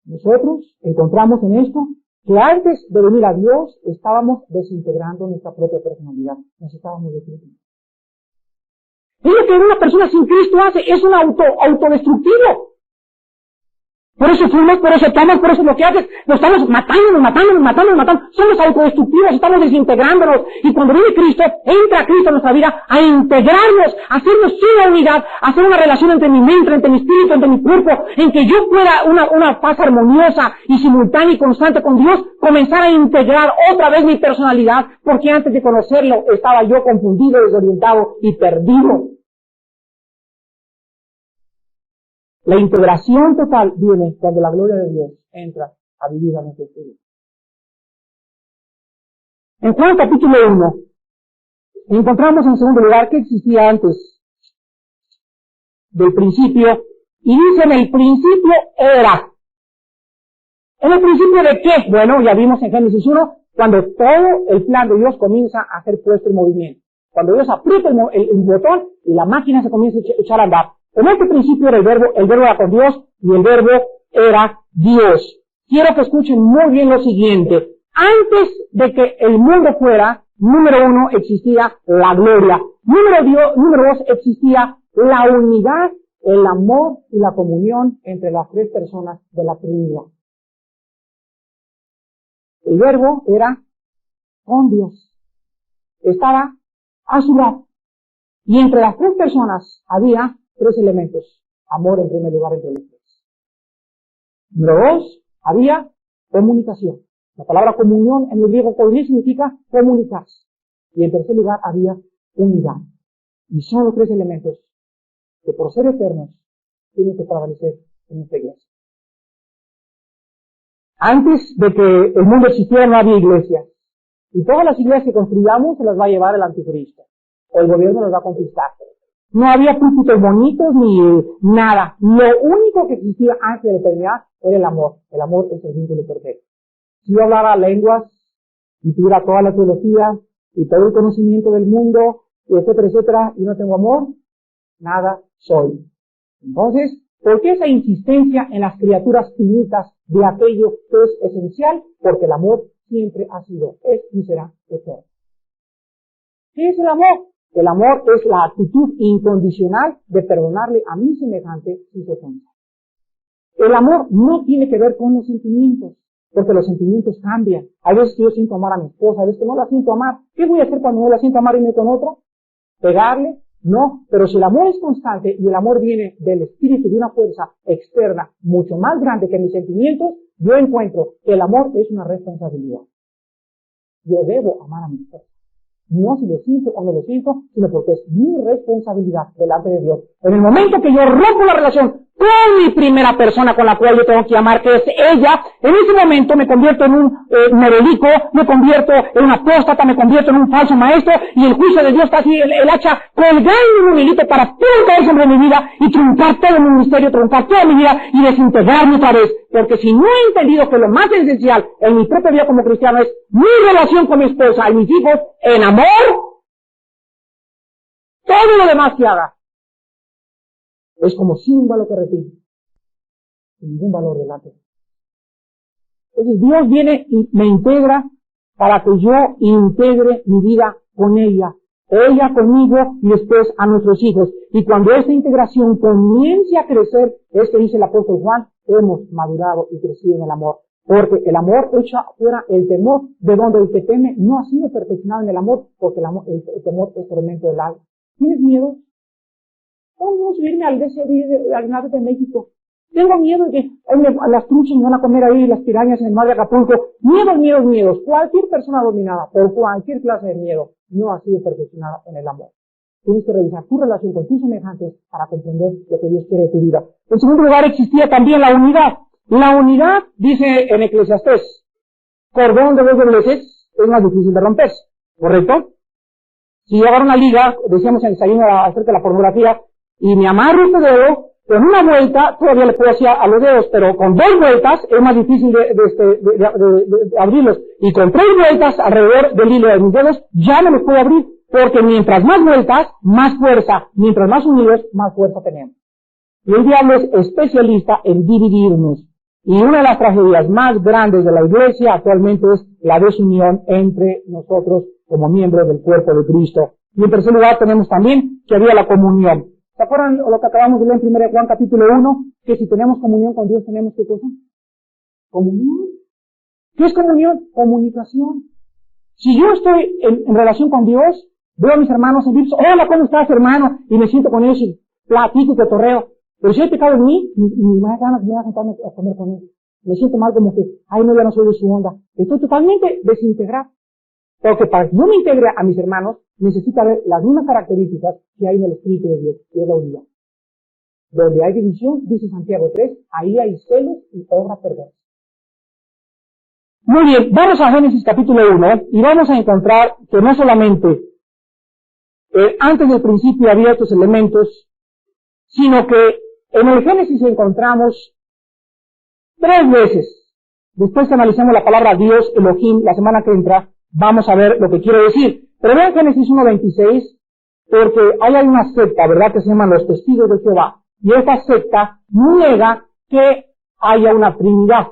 Nosotros encontramos en esto que antes de venir a Dios estábamos desintegrando nuestra propia personalidad, nos estábamos destruyendo. Y lo que una persona sin Cristo hace es un autodestructivo. Por eso fumas, por eso tomas, por eso lo que haces, nos estamos matando. Somos autodestructivos, estamos desintegrándonos. Y cuando viene Cristo, entra Cristo en nuestra vida a integrarnos, a hacernos una unidad, a hacer una relación entre mi mente, entre mi espíritu, entre mi cuerpo, en que yo pueda una paz armoniosa y simultánea y constante con Dios, comenzar a integrar otra vez mi personalidad, porque antes de conocerlo estaba yo confundido, desorientado y perdido. La integración total viene cuando la gloria de Dios entra a vivir a nuestro espíritu. En Juan capítulo 1, encontramos en segundo lugar que existía antes del principio, y dice en el principio era. ¿En el principio de qué? Bueno, ya vimos en Génesis 1, cuando todo el plan de Dios comienza a ser puesto en movimiento. Cuando Dios aprieta el botón y la máquina se comienza a echar a andar. En este principio era el verbo era con Dios y el verbo era Dios. Quiero que escuchen muy bien lo siguiente. Antes de que el mundo fuera, número 1, existía la gloria. Número 2, existía la unidad, el amor y la comunión entre las tres personas de la Trinidad. El verbo era con Dios. Estaba a su lado. Y entre las tres personas había tres elementos. Amor en primer lugar entre los tres. Número 2, había comunicación. La palabra comunión en el griego koiné significa comunicarse. Y en tercer lugar había unidad. Y son los tres elementos que por ser eternos tienen que prevalecer en esta iglesia. Antes de que el mundo existiera no había iglesias. Y todas las iglesias que construyamos se las va a llevar el anticristo. O el gobierno las va a conquistar. No había púlpitos bonitos ni nada. Lo único que existía antes de la eternidad era el amor. El amor es el vínculo perfecto. Si yo hablara lenguas y tuviera toda la teología y todo el conocimiento del mundo, etcétera, etcétera, y no tengo amor, nada soy. Entonces, ¿Por qué esa insistencia en las criaturas finitas de aquello que es esencial? Porque el amor siempre ha sido, es y será eterno. ¿Qué es el amor? El amor es la actitud incondicional de perdonarle a mi semejante sus ofensas. El amor no tiene que ver con los sentimientos, porque los sentimientos cambian. Hay veces que yo siento amar a mi esposa, hay veces que no la siento amar. ¿Qué voy a hacer cuando no la siento amar y me con otro? ¿Pegarle? No, pero si el amor es constante y el amor viene del espíritu de una fuerza externa mucho más grande que mis sentimientos, yo encuentro que el amor es una responsabilidad. Yo debo amar a mi esposa. No si lo siento o no lo siento, sino porque es mi responsabilidad delante de Dios. En el momento que yo rompo la relación con mi primera persona con la cual yo tengo que amar, que es ella, en ese momento me convierto en un merolico, me convierto en un apóstata, me convierto en un falso maestro, y el juicio de Dios está así, el hacha colgando en un hilito para todo sobre mi vida y truncar todo mi ministerio, truncar toda mi vida y desintegrarme otra vez. Porque si no he entendido que lo más esencial en mi propia vida como cristiano es mi relación con mi esposa y mis hijos en amor, todo lo demás que haga es como sin valor que recibe, sin ningún valor delante. Entonces Dios viene y me integra para que yo integre mi vida con ella conmigo y después a nuestros hijos. Y cuando esta integración comience a crecer, es que dice el apóstol Juan, hemos madurado y crecido en el amor. Porque el amor echa fuera el temor, de donde el que teme no ha sido perfeccionado en el amor, porque el temor es tormento del alma. ¿Tienes miedo? ¿Cómo subirme al nave de México? Tengo miedo de que las truchas me van a comer ahí, las pirañas en el mar de Acapulco. Miedos. Cualquier persona dominada por cualquier clase de miedo no ha sido perfeccionada en el amor. Tienes que revisar tu relación con tus semejantes para comprender lo que Dios quiere de tu vida. En segundo lugar, existía también la unidad. La unidad, dice en Eclesiastés, cordón de dos dobleces es más difícil de romper, ¿correcto? Si yo agarro una liga, decíamos en el desayuno acerca de la pornografía, y me amarro este dedo, con una vuelta todavía le puedo hacer a los dedos, pero con dos vueltas es más difícil de abrirlos. Y con tres vueltas alrededor del hilo de mis dedos ya no los puedo abrir, porque mientras más vueltas, más fuerza, mientras más unidos, más fuerza tenemos. Y el diablo es especialista en dividirnos. Y una de las tragedias más grandes de la iglesia actualmente es la desunión entre nosotros como miembros del cuerpo de Cristo. Y en tercer lugar tenemos también que había la comunión. ¿Se acuerdan lo que acabamos de leer en 1 Juan capítulo 1? Que si tenemos comunión con Dios, ¿tenemos qué cosa? Comunión. ¿Qué es comunión? Comunicación. Si yo estoy en relación con Dios, veo a mis hermanos en Dios, hola, ¿cómo estás, hermano? Y me siento con ellos y platico y cotorreo. Pero si hay pecado en mí, ni más ganas me voy a sentarme a comer con ellos. Me siento mal como que, ay, no, ya no soy de su onda. Estoy totalmente desintegrado. Porque para que yo me integre a mis hermanos, necesita ver las mismas características que hay en el Espíritu de Dios, que es la unidad. Donde hay división, dice Santiago 3, ahí hay celos y obra perversa. Muy bien, vamos a Génesis capítulo 1 y vamos a encontrar que no solamente antes del principio había estos elementos, sino que en el Génesis encontramos 3 veces. Después que analicemos la palabra Dios, Elohim, la semana que entra, vamos a ver lo que quiero decir. Pero vean Génesis 1:26, porque ahí hay una secta, ¿verdad?, que se llaman los testigos de Jehová. Y esta secta niega que haya una Trinidad.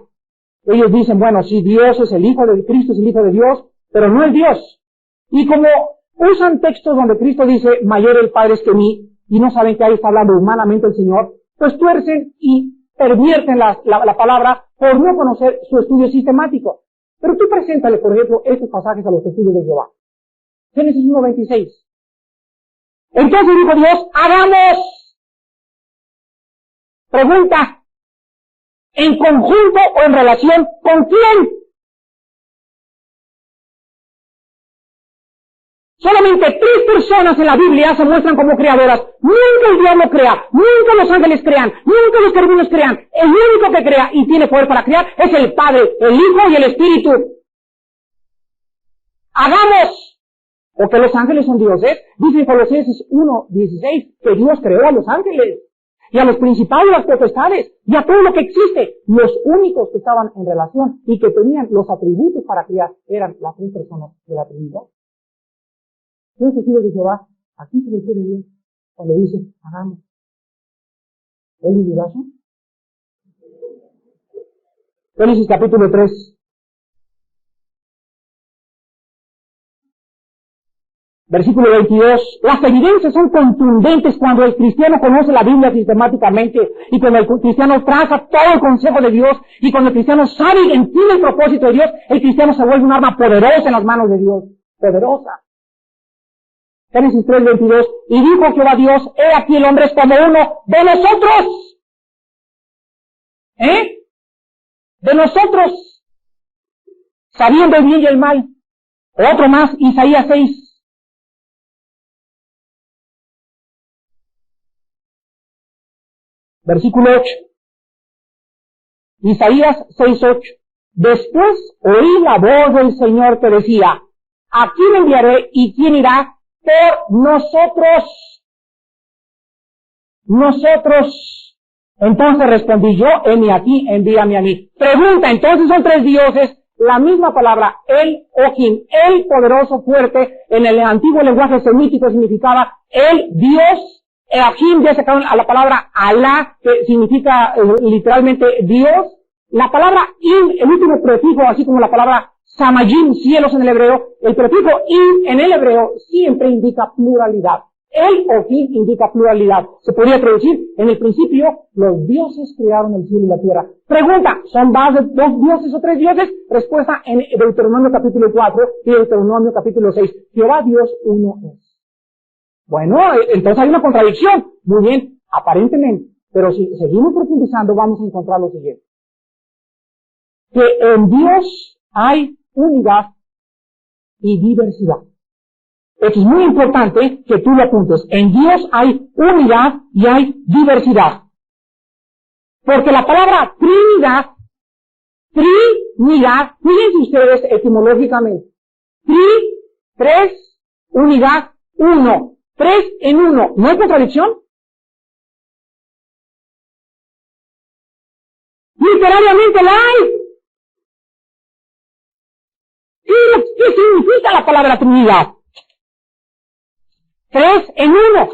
Ellos dicen, bueno, sí, Dios es el Hijo de Cristo, es el Hijo de Dios, pero no es Dios. Y como usan textos donde Cristo dice, mayor el Padre es que mí, y no saben que ahí está hablando humanamente el Señor, pues tuercen y pervierten la palabra por no conocer su estudio sistemático. Pero tú preséntale, por ejemplo, estos pasajes a los testigos de Jehová. Génesis 1:26. Entonces dijo Dios, hagamos. Pregunta, ¿en conjunto o en relación con quién? Solamente 3 personas en la Biblia se muestran como creadoras. Nunca el diablo crea, nunca los ángeles crean, nunca los querubines crean. El único que crea y tiene poder para crear es el Padre, el Hijo y el Espíritu. Hagamos, porque los ángeles son dioses. Dice en Colosenses 1:16 que Dios creó a los ángeles y a los principados y las potestades y a todo lo que existe. Los únicos que estaban en relación y que tenían los atributos para crear eran las 3 personas de la Trinidad. Los testigos de Jehová, aquí se refiere bien cuando dice, hagamos. ¿El liderazgo? Génesis capítulo 3. Versículo 22. Las evidencias son contundentes cuando el cristiano conoce la Biblia sistemáticamente y cuando el cristiano traza todo el consejo de Dios y cuando el cristiano sabe y entiende el propósito de Dios, el cristiano se vuelve un arma poderosa en las manos de Dios. Poderosa. Génesis 3, 22. Y dijo Jehová Dios, he aquí el hombre es como uno de nosotros. De nosotros. Sabiendo el bien y el mal. Otro más, Isaías 6. Versículo 8. Isaías 6:8. Después oí la voz del Señor que decía, ¿a quién enviaré y quién irá por nosotros? Nosotros. Entonces respondí yo, heme aquí, envíame a mí. Pregunta, entonces son tres dioses, la misma palabra, el Ojín, el poderoso, fuerte, en el antiguo lenguaje semítico significaba el Dios. Elohim ya sacaron a la palabra Alá, que significa literalmente Dios. La palabra In, el último prefijo, así como la palabra Samayim, cielos en el hebreo, el prefijo In en el hebreo siempre indica pluralidad. El Ojín indica pluralidad. Se podría traducir, en el principio, los dioses crearon el cielo y la tierra. Pregunta, ¿son más de dos dioses o tres dioses? Respuesta en Deuteronomio capítulo 4 y Deuteronomio capítulo 6. Jehová Dios uno es. Bueno, entonces hay una contradicción. Muy bien, aparentemente. Pero si seguimos profundizando, vamos a encontrar lo siguiente. Que en Dios hay unidad y diversidad. Esto es muy importante que tú lo apuntes. En Dios hay unidad y hay diversidad. Porque la palabra Trinidad, fíjense ustedes etimológicamente. Tres, unidad, uno. Tres en uno. ¿No hay contradicción? Literariamente la hay. ¿Qué significa la palabra Trinidad? Tres en uno.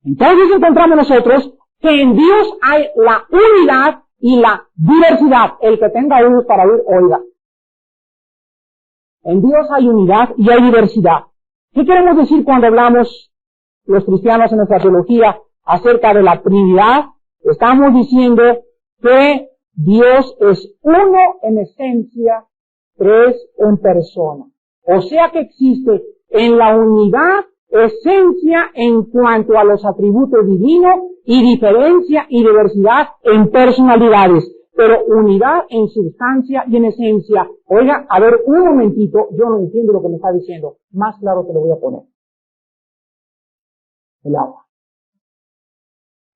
Entonces encontramos nosotros que en Dios hay la unidad y la diversidad. El que tenga oídos para oír, oiga. En Dios hay unidad y hay diversidad. ¿Qué queremos decir cuando hablamos los cristianos en nuestra teología acerca de la Trinidad? Estamos diciendo que Dios es uno en esencia, tres en persona. O sea que existe en la unidad esencia en cuanto a los atributos divinos y diferencia y diversidad en personalidades, pero unidad en sustancia y en esencia. Oiga, a ver, un momentito, yo no entiendo lo que me está diciendo. Más claro te lo voy a poner. El agua.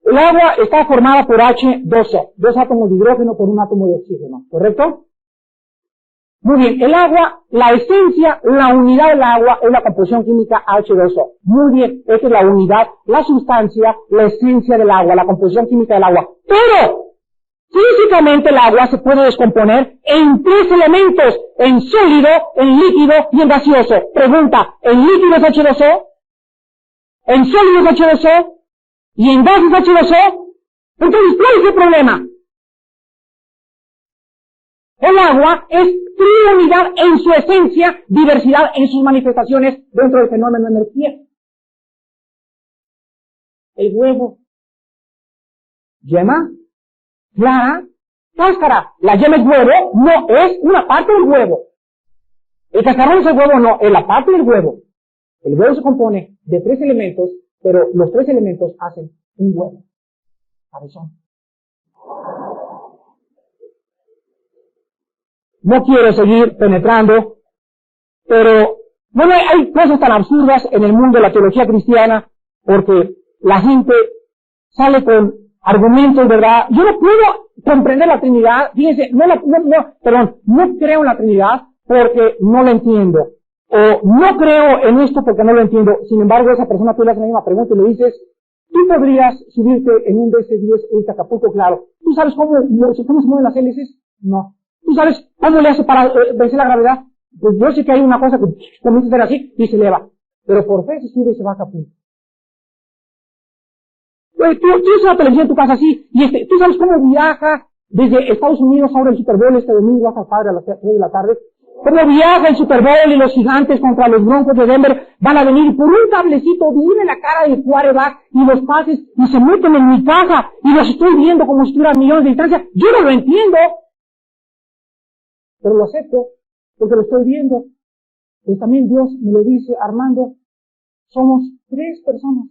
El agua está formada por H2O, dos átomos de hidrógeno por un átomo de oxígeno, ¿correcto? Muy bien, el agua, la esencia, la unidad del agua es la composición química H2O. Muy bien, esa es la unidad, la sustancia, la esencia del agua, la composición química del agua. Pero físicamente el agua se puede descomponer en tres elementos, en sólido, en líquido y en gaseoso. Pregunta, ¿en líquido es H2O? ¿En sólido es H2O? ¿Y en gas es H2O? Entonces, ¿cuál es el problema? El agua es triunidad en su esencia, diversidad en sus manifestaciones dentro del fenómeno de energía. El huevo, yema, clara, cáscara. La yema es huevo, no es una parte del huevo. El cascarón es el huevo, no, es la parte del huevo. El huevo se compone de tres elementos, pero los tres elementos hacen un huevo. Cabezón. No quiero seguir penetrando, pero bueno, hay cosas tan absurdas en el mundo de la teología cristiana, porque la gente sale con argumentos, ¿verdad? Yo no puedo comprender la Trinidad, fíjense, no creo en la Trinidad porque no la entiendo, o no creo en esto porque no lo entiendo. Sin embargo, esa persona tú le haces la misma pregunta y le dices, tú podrías subirte en un DC-10 en Acapulco, claro. ¿Tú sabes cómo se mueven las hélices? No. ¿Tú sabes cómo le hace para vencer la gravedad? Pues yo sé que hay una cosa que comienza a ser así y se eleva. Pero por fe se sube y se baja a punto. Tú ves la televisión en tu casa así, y tú sabes cómo viaja desde Estados Unidos ahora el Super Bowl este domingo hasta padre a las 3 de la tarde. Cómo viaja el Super Bowl y los gigantes contra los Broncos de Denver van a venir por un cablecito, viene la cara del quarterback y los pases y se meten en mi casa y los estoy viendo como si estuvieran millones de distancia. Yo no lo entiendo, pero lo acepto porque lo estoy viendo. Pues también Dios me lo dice, Armando, somos 3 personas,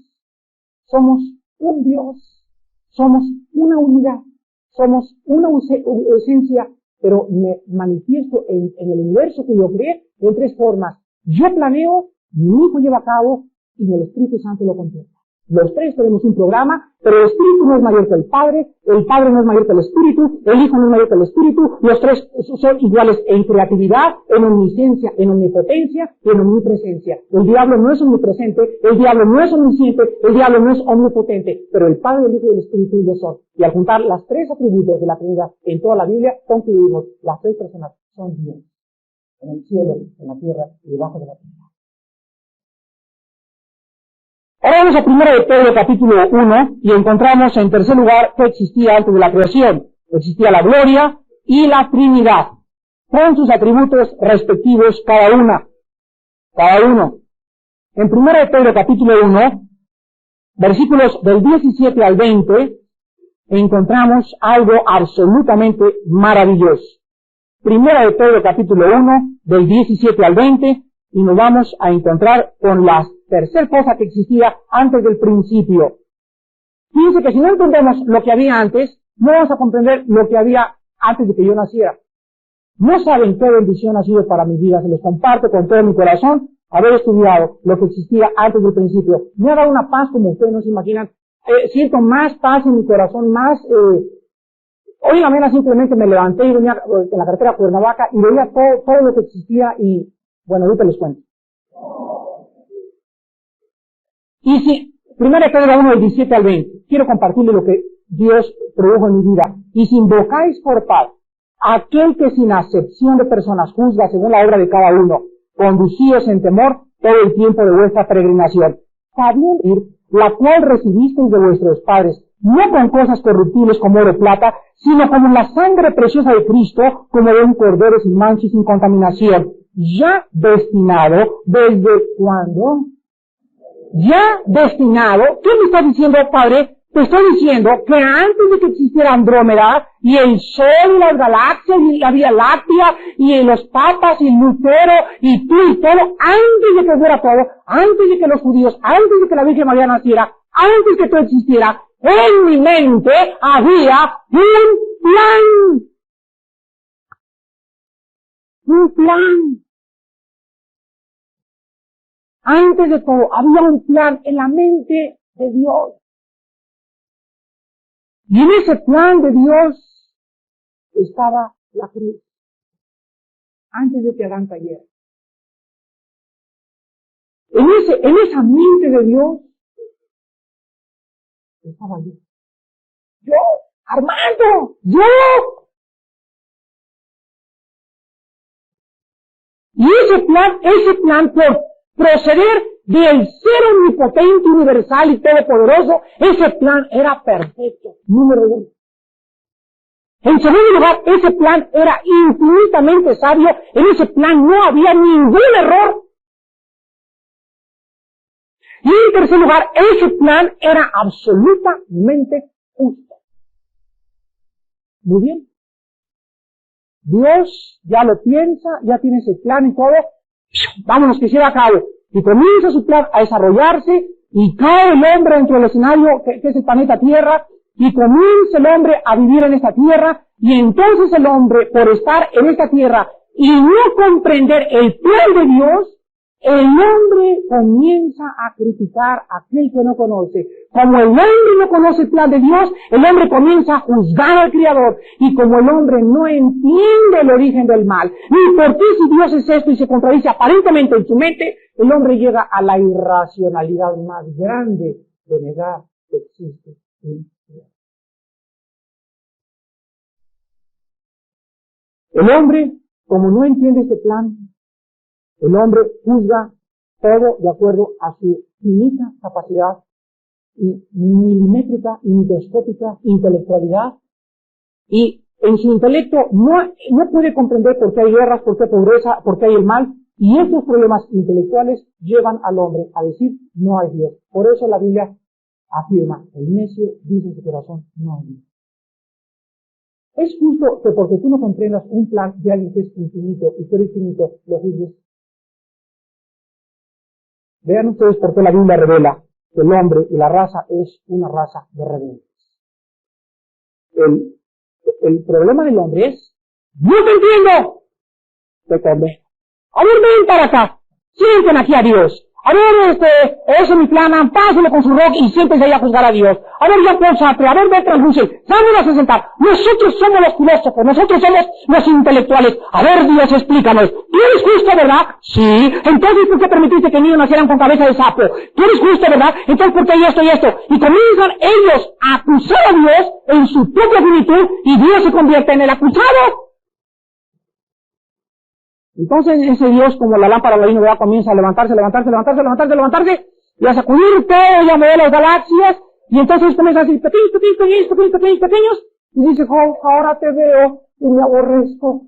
somos un Dios, somos una unidad, somos una esencia, pero me manifiesto en el universo que yo creé de 3 formas. Yo planeo, mi hijo lleva a cabo y el Espíritu Santo lo contempla. Los 3 tenemos un programa, pero el Espíritu no es mayor que el Padre no es mayor que el Espíritu, el Hijo no es mayor que el Espíritu, los 3 son iguales en creatividad, en omnisciencia, en omnipotencia y en omnipresencia. El diablo no es omnipresente, el diablo no es omnisciente, el diablo no es omnipotente, pero el Padre, el Hijo y el Espíritu lo son. Y al juntar las 3 atributos de la Trinidad en toda la Biblia, concluimos, las 3 personas son Dios, en el cielo, en la tierra y debajo de la tierra. Ahora vamos a 1 de Pedro capítulo 1 y encontramos en tercer lugar que existía antes de la creación. Existía la gloria y la Trinidad, con sus atributos respectivos cada uno. En 1 de Pedro capítulo 1, versículos del 17 al 20, encontramos algo absolutamente maravilloso. 1 de Pedro capítulo 1, del 17 al 20, y nos vamos a encontrar con la tercera cosa que existía antes del principio. Fíjense que si no entendemos lo que había antes, no vamos a comprender lo que había antes de que yo naciera. No saben qué bendición ha sido para mi vida, se los comparto con todo mi corazón, haber estudiado lo que existía antes del principio. Me ha dado una paz como ustedes no se imaginan. Siento más paz en mi corazón, más... Hoy en la mañana simplemente me levanté y venía en la carretera a Cuernavaca y veía todo lo que existía y, bueno, ahorita les cuento. Y si, 1 Pedro 1, del 17 al 20, quiero compartirle lo que Dios produjo en mi vida. Y si invocáis por paz aquel que sin acepción de personas juzga según la obra de cada uno, conducíos en temor todo el tiempo de vuestra peregrinación, sabiendo la cual recibisteis de vuestros padres, no con cosas corruptibles como oro o plata, sino como la sangre preciosa de Cristo, como de un cordero sin mancha y sin contaminación, ya destinado, ¿desde cuándo? Ya destinado. ¿Qué me está diciendo, Padre? Te estoy diciendo que antes de que existiera Andrómeda, y el Sol, y las galaxias, y la Vía Láctea, y los papas, y el Lutero, y tú y todo, antes de que fuera todo, antes de que los judíos, antes de que la Virgen María naciera, antes de que todo existiera, en mi mente había un plan. Un plan. Antes de todo, había un plan en la mente de Dios. Y en ese plan de Dios estaba la cruz. Antes de que Adán cayera. En esa mente de Dios estaba yo. Yo, Armando, yo. Y ese plan por proceder del ser omnipotente, universal y todopoderoso, ese plan era perfecto, número 1. En segundo lugar, ese plan era infinitamente sabio, en ese plan no había ningún error. Y en tercer lugar, ese plan era absolutamente justo. Muy bien. Dios ya lo piensa, ya tiene ese plan y todo. Vámonos que se lleve a cabo. Y comienza su plan a desarrollarse y cae el hombre dentro del escenario que es el planeta Tierra y comienza el hombre a vivir en esta Tierra y entonces el hombre, por estar en esta Tierra y no comprender el plan de Dios, el hombre comienza a criticar a aquel que no conoce. Como el hombre no conoce el plan de Dios, el hombre comienza a juzgar al Creador. Y como el hombre no entiende el origen del mal, ni por qué si Dios es esto y se contradice aparentemente en su mente, el hombre llega a la irracionalidad más grande de negar que existe un Dios. El hombre, como no entiende este plan, el hombre juzga todo de acuerdo a su finita capacidad milimétrica y microscópica intelectualidad, y en su intelecto no puede comprender por qué hay guerras, por qué hay pobreza, por qué hay el mal, y estos problemas intelectuales llevan al hombre a decir no hay Dios. Por eso la Biblia afirma, el necio dice en su corazón, no hay Dios. Es justo que porque tú no comprendas un plan de alguien que es infinito y tú eres finito, lo juzgues. Vean ustedes por qué la Biblia revela que el hombre y la raza es una raza de rebeldes. El problema del hombre es, ¡no te entiendo! Te convengo. A ver, ven para acá. Sienten aquí a Dios. A ver, ese es mi plan, pásenlo con su rock y siéntense ahí a juzgar a Dios. A ver, Jean-Paul Sartre, a ver, Bertrand Russell, vámonos a sentar. Nosotros somos los filósofos, nosotros somos los intelectuales. A ver, Dios, explícanos. ¿Tú eres justo, verdad? Sí. Entonces, ¿por qué permitiste que niños nacieran con cabeza de sapo? ¿Tú eres justo, verdad? Entonces, ¿por qué hay esto y esto? Y comienzan ellos a acusar a Dios en su propia finitud y Dios se convierte en el acusado. Entonces ese Dios, como la lámpara de la comienza a levantarse, y a sacudir todo y a mover las galaxias, y entonces comienza a decir, pequeños, y dice, oh, ahora te veo y me aborrezco,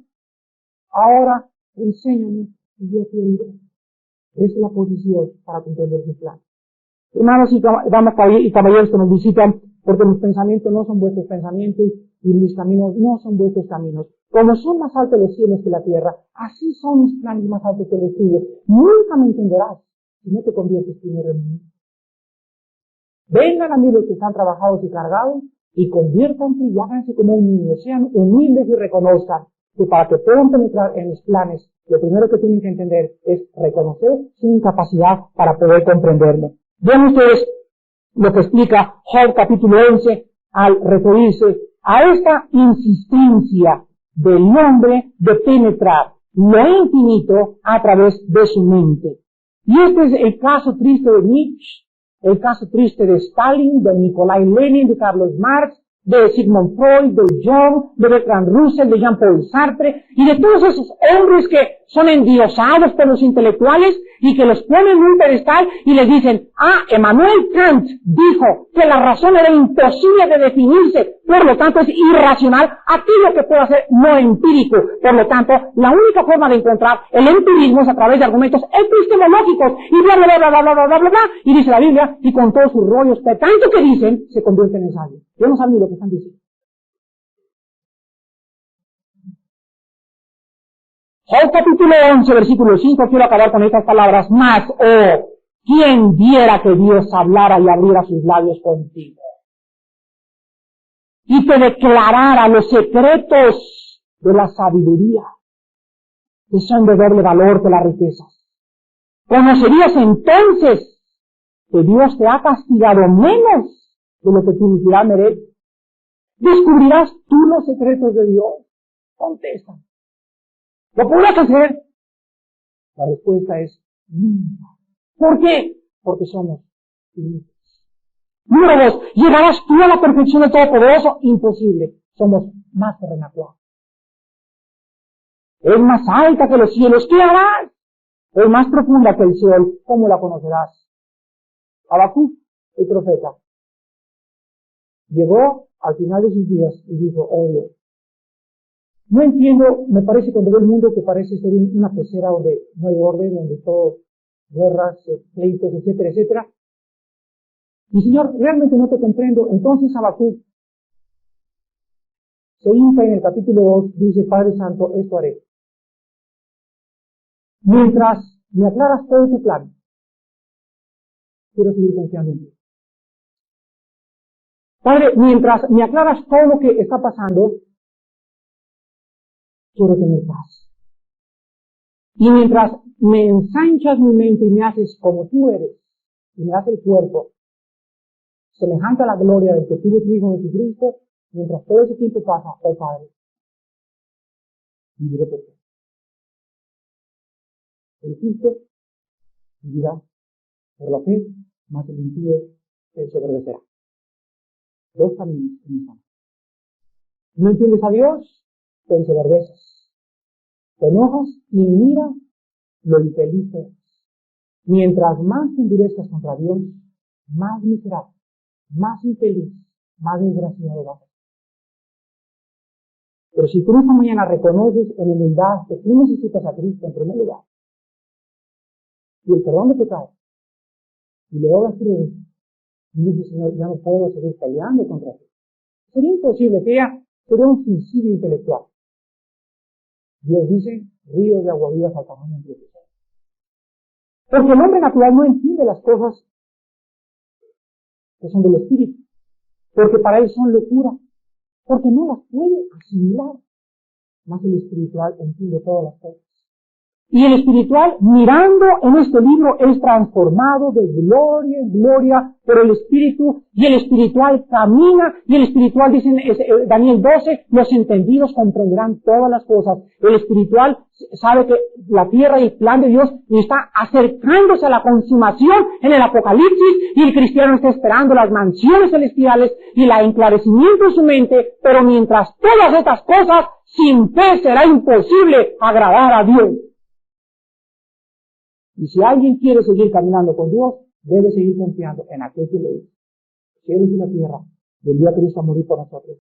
ahora enséñame y yo te oiré. Esa es la posición para comprender su plan. Hermanos y damas y caballeros que nos visitan, porque mis pensamientos no son vuestros pensamientos y mis caminos no son vuestros caminos. Como son más altos los cielos que la tierra, así son mis planes más altos que los tuyos. Nunca me entenderás si no te conviertes primero en mí. Vengan a mí los que están trabajados y cargados y conviértanse y háganse como un niño. Sean humildes y reconozcan que para que puedan penetrar en mis planes, lo primero que tienen que entender es reconocer su incapacidad para poder comprenderme. Vean ustedes lo que explica Job capítulo 11 al referirse a esta insistencia del hombre de penetrar lo infinito a través de su mente. Y este es el caso triste de Nietzsche, el caso triste de Stalin, de Nikolai Lenin, de Carlos Marx, de Sigmund Freud, de Jung, de Bertrand Russell, de Jean-Paul Sartre, y de todos esos hombres que son endiosados por los intelectuales y que los ponen en un pedestal y les dicen, Emmanuel Kant dijo que la razón era imposible de definirse, por lo tanto es irracional, aquí lo que puedo hacer no empírico, por lo tanto la única forma de encontrar el empirismo es a través de argumentos epistemológicos y bla bla bla bla bla bla bla bla bla, y dice la Biblia, y con todos sus rollos que tanto que dicen, se convierten en sabios. Yo no sabía lo que están diciendo. Job capítulo 11, versículo 5, quiero acabar con estas palabras. Mas, ¿quién viera que Dios hablara y abriera sus labios contigo? Y te declarara los secretos de la sabiduría, que son de doble valor que las riquezas. Conocerías entonces que Dios te ha castigado menos de lo que tu iniquidad merece. ¿Descubrirás tú los secretos de Dios? Contesta. ¿Lo podrás hacer? La respuesta es nunca. ¿Por qué? Porque somos finitos. Número 2, ¿llegarás tú a la perfección del Todopoderoso? Imposible. Somos más terrenales. Es más alta que los cielos. ¿Qué harás? Es más profunda que el cielo. ¿Cómo la conocerás? Habacuc, el profeta, llegó al final de sus días y dijo, oh Dios, no entiendo, me parece cuando veo el mundo que parece ser una pecera donde no hay orden, donde todo guerras, pleitos, etcétera, etcétera. Y Señor, realmente no te comprendo. Entonces Habacuc se hinca en el capítulo 2, dice, Padre Santo, esto haré. Mientras me aclaras todo tu plan, quiero seguir confiando en ti. Padre, mientras me aclaras todo lo que está pasando, quiero tener paz. Y mientras me ensanchas mi mente y me haces como tú eres, y me haces el cuerpo, semejante a la gloria del que tuvo tu Hijo Jesucristo, mientras todo ese tiempo pasa, oh Padre, viviré por ti. El Cristo vivirá por la fe, más el impío se sobrevecerá. Dos caminos en mi mano. ¿No entiendes a Dios? Te ensoberbeces. Te enojas y mira lo infeliz eres. Mientras más te endurezcas contra Dios, más miserable más infeliz, más desgraciado va a ser. Pero si tú esta mañana reconoces en humildad que tú necesitas a Cristo en primer lugar, y el perdón de pecados, y le oras crédito, y dices, Señor, ya no puedo seguir peleando contra ti. Sería imposible, sería un suicidio intelectual. Dios dice, ríos de agua viva saltarán entre tus ojos. Porque el hombre natural no entiende las cosas que son del Espíritu, porque para él son locura, porque no las puede asimilar. Más el espiritual entiende todas las cosas. Y el espiritual, mirando en este libro, es transformado de gloria en gloria por el Espíritu, y el espiritual camina, y el espiritual, dice Daniel 12, los entendidos comprenderán todas las cosas. El espiritual sabe que la tierra y el plan de Dios está acercándose a la consumación en el Apocalipsis, y el cristiano está esperando las mansiones celestiales y el enclarecimiento de su mente, pero mientras todas estas cosas, sin fe será imposible agradar a Dios. Y si alguien quiere seguir caminando con Dios, debe seguir confiando en aquel que le hizo cielos y la tierra, del día que Cristo morir por nosotros.